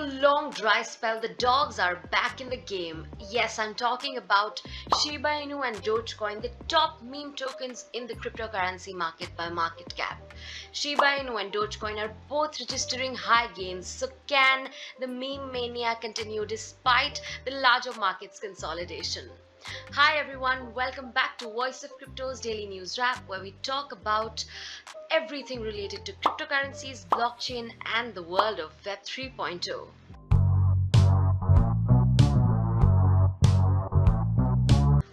long dry spell, the dogs are back in the game. Yes, I'm talking about Shiba Inu and Dogecoin, the top meme tokens in the cryptocurrency market by market cap. Shiba Inu and Dogecoin are both registering high gains. So can the meme mania continue despite the larger market's consolidation? Hi everyone, welcome back to Voice of Crypto's daily news wrap, where we talk about everything related to cryptocurrencies, blockchain, and the world of Web 3.0.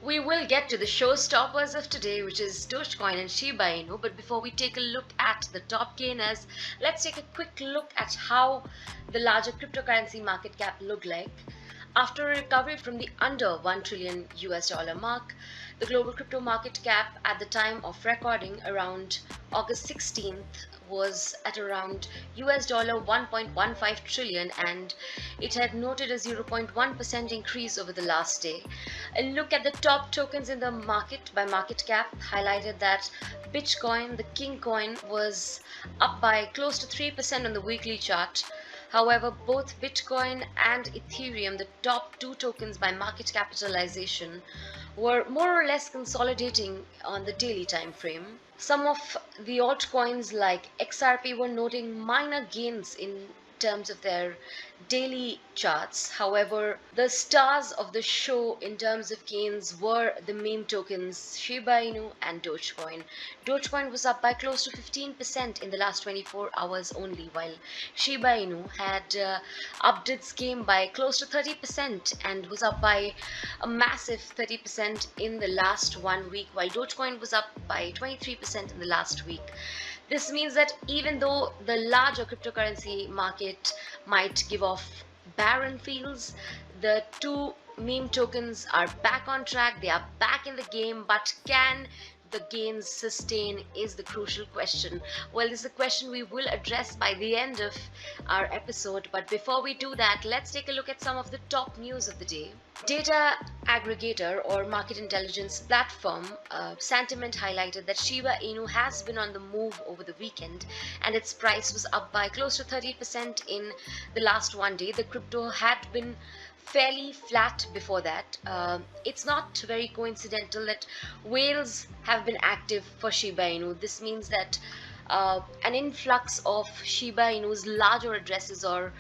We will get to the showstoppers of today, which is Dogecoin and Shiba Inu. But before we take a look at the top gainers, let's take a quick look at how the larger cryptocurrency market cap looked like. After a recovery from the under $1 trillion mark, the global crypto market cap at the time of recording around August 16th was at around $1.15 trillion, and it had noted a 0.1% increase over the last day. A look at the top tokens in the market by market cap highlighted that Bitcoin, the king coin, was up by close to 3% on the weekly chart. However, both Bitcoin and Ethereum, the top two tokens by market capitalization, were more or less consolidating on the daily time frame. Some of the altcoins like XRP were noting minor gains in terms of their daily charts. However, the stars of the show in terms of gains were the meme tokens Shiba Inu and Dogecoin. Dogecoin was up by close to 15% in the last 24 hours only, while Shiba Inu had upped its game by close to 30% and was up by a massive 30% in the last 1 week, while Dogecoin was up by 23% in the last week. This means that even though the larger cryptocurrency market might give off barren feels, the two meme tokens are back on track, they are back in the game, but can the gains sustain is the crucial question. Well, this is a question we will address by the end of our episode, but before we do that, let's take a look at some of the top news of the day. Data aggregator or market intelligence platform Sentiment highlighted that Shiba Inu has been on the move over the weekend, and its price was up by close to 30% in the last 1 day. The crypto had been fairly flat before that. It's not very coincidental that whales have been active for Shiba Inu. This means that an influx of Shiba Inu's larger addresses, or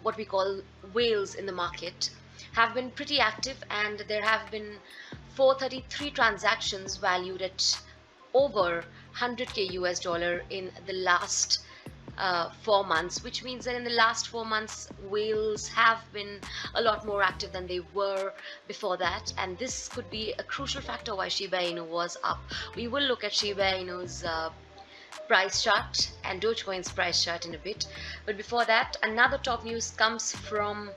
what we call whales in the market, have been pretty active, and there have been 433 transactions valued at over 100k US dollar in the last 4 months, which means that in the last 4 months whales have been a lot more active than they were before that, and this could be a crucial factor why Shiba Inu was up. We will look at Shiba Inu's price chart and Dogecoin's price chart in a bit, but before that, another top news comes from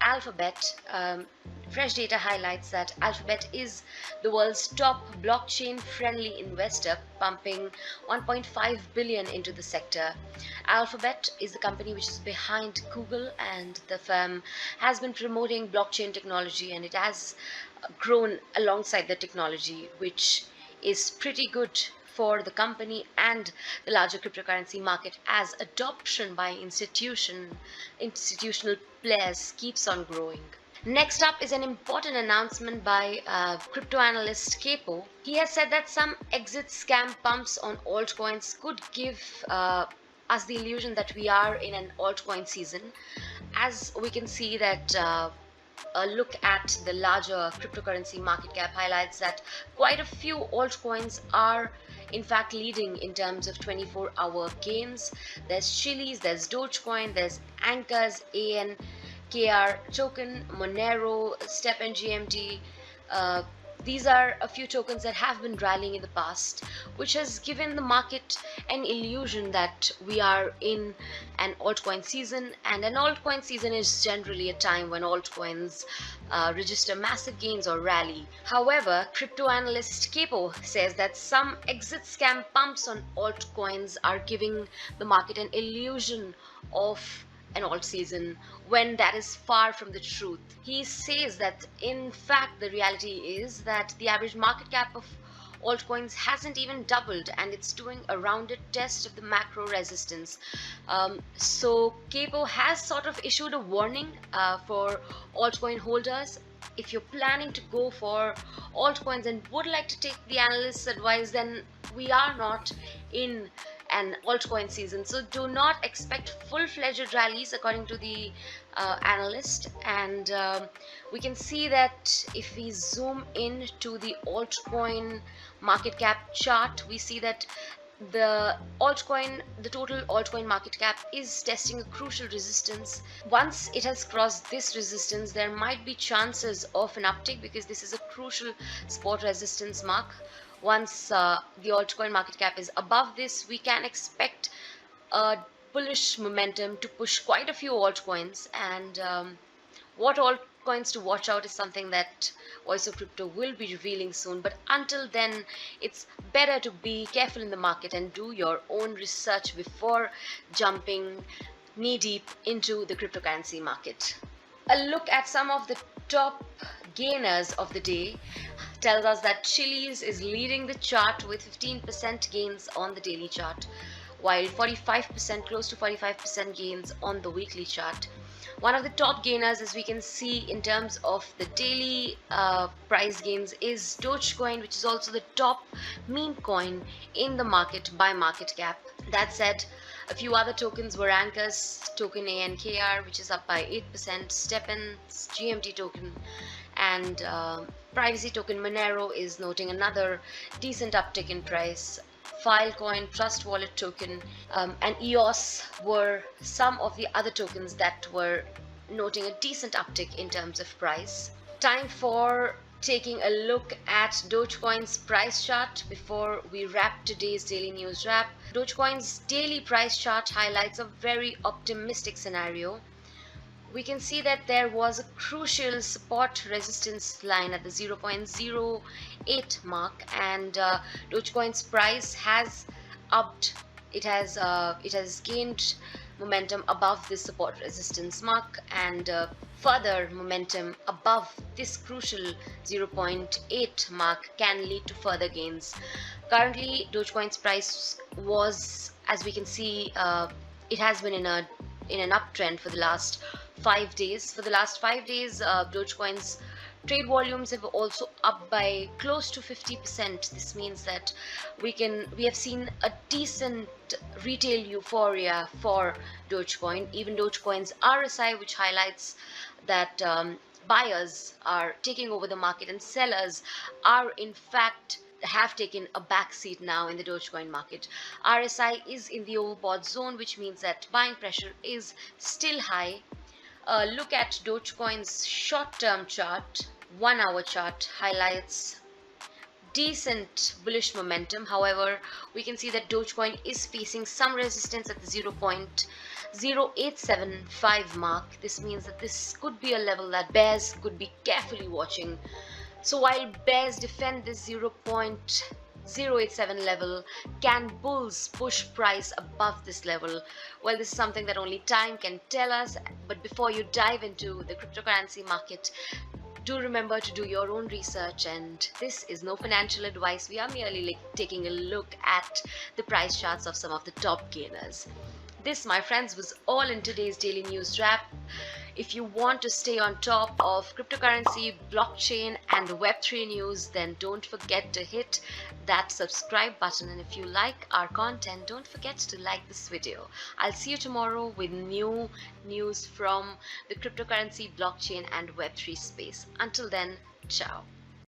Alphabet. Fresh data highlights that Alphabet is the world's top blockchain-friendly investor, pumping 1.5 billion into the sector. Alphabet is the company which is behind Google, and the firm has been promoting blockchain technology, and it has grown alongside the technology, which is pretty good for the company and the larger cryptocurrency market as adoption by institutional players keeps on growing. Next up is an important announcement by crypto analyst Capo. He has said that some exit scam pumps on altcoins could give us the illusion that we are in an altcoin season. As we can see that a look at the larger cryptocurrency market cap highlights that quite a few altcoins are in fact leading in terms of 24-hour gains. There's Chili's, there's Dogecoin, there's Anchor's ANKR token, Monero, Step and GMT. These are a few tokens that have been rallying in the past, which has given the market an illusion that we are in an altcoin season, and an altcoin season is generally a time when altcoins register massive gains or rally. However, crypto analyst Capo says that some exit scam pumps on altcoins are giving the market an illusion of an alt season when that is far from the truth. He says that in fact the reality is that the average market cap of altcoins hasn't even doubled, and it's doing a rounded test of the macro resistance. So Capo has sort of issued a warning for altcoin holders. If you're planning to go for altcoins and would like to take the analyst's advice, then we are not in an altcoin season, so do not expect full-fledged rallies according to the analyst. And we can see that if we zoom in to the altcoin market cap chart, we see that the total altcoin market cap is testing a crucial resistance. Once it has crossed this resistance, there might be chances of an uptick, because this is a crucial support resistance mark. Once the altcoin market cap is above this, we can expect a bullish momentum to push quite a few altcoins. And what altcoins to watch out is something that Voice of Crypto will be revealing soon. But until then, it's better to be careful in the market and do your own research before jumping knee deep into the cryptocurrency market. A look at some of the top gainers of the day tells us that Chili's is leading the chart with 15% gains on the daily chart, while 45%, close to 45% gains on the weekly chart. One of the top gainers, as we can see in terms of the daily price gains, is Dogecoin, which is also the top meme coin in the market by market cap. That said, a few other tokens were anchors. Token ANKR, which is up by 8%, STEPN's GMT token, and privacy token Monero is noting another decent uptick in price. Filecoin, Trust Wallet token, and EOS were some of the other tokens that were noting a decent uptick in terms of price. Time for taking a look at Dogecoin's price chart before we wrap today's daily news wrap. Dogecoin's daily price chart highlights a very optimistic scenario. We can see that there was a crucial support resistance line at the 0.08 mark, and Dogecoin's price has upped. It has gained momentum above this support resistance mark, and further momentum above this crucial 0.8 mark can lead to further gains. Currently, Dogecoin's price was, as we can see, it has been in an uptrend for the last 5 days. For the last 5 days, Dogecoin's trade volumes have also up by close to 50%. This means that we have seen a decent retail euphoria for Dogecoin. Even Dogecoin's RSI, which highlights that buyers are taking over the market and sellers are in fact have taken a backseat now in the Dogecoin market. RSI is in the overbought zone, which means that buying pressure is still high. Look at Dogecoin's short-term chart. 1 hour chart highlights decent bullish momentum. However, we can see that Dogecoin is facing some resistance at the 0.0875 mark. This means that this could be a level that bears could be carefully watching. So while bears defend this 0.087 level, can bulls push price above this level? Well, this is something that only time can tell us. But before you dive into the cryptocurrency market, do remember to do your own research, and this is no financial advice. We are merely taking a look at the price charts of some of the top gainers. This, my friends, was all in today's daily news wrap. If you want to stay on top of cryptocurrency, blockchain, and Web3 news, then don't forget to hit that subscribe button. And if you like our content, don't forget to like this video. I'll see you tomorrow with new news from the cryptocurrency, blockchain, and Web3 space. Until then, ciao.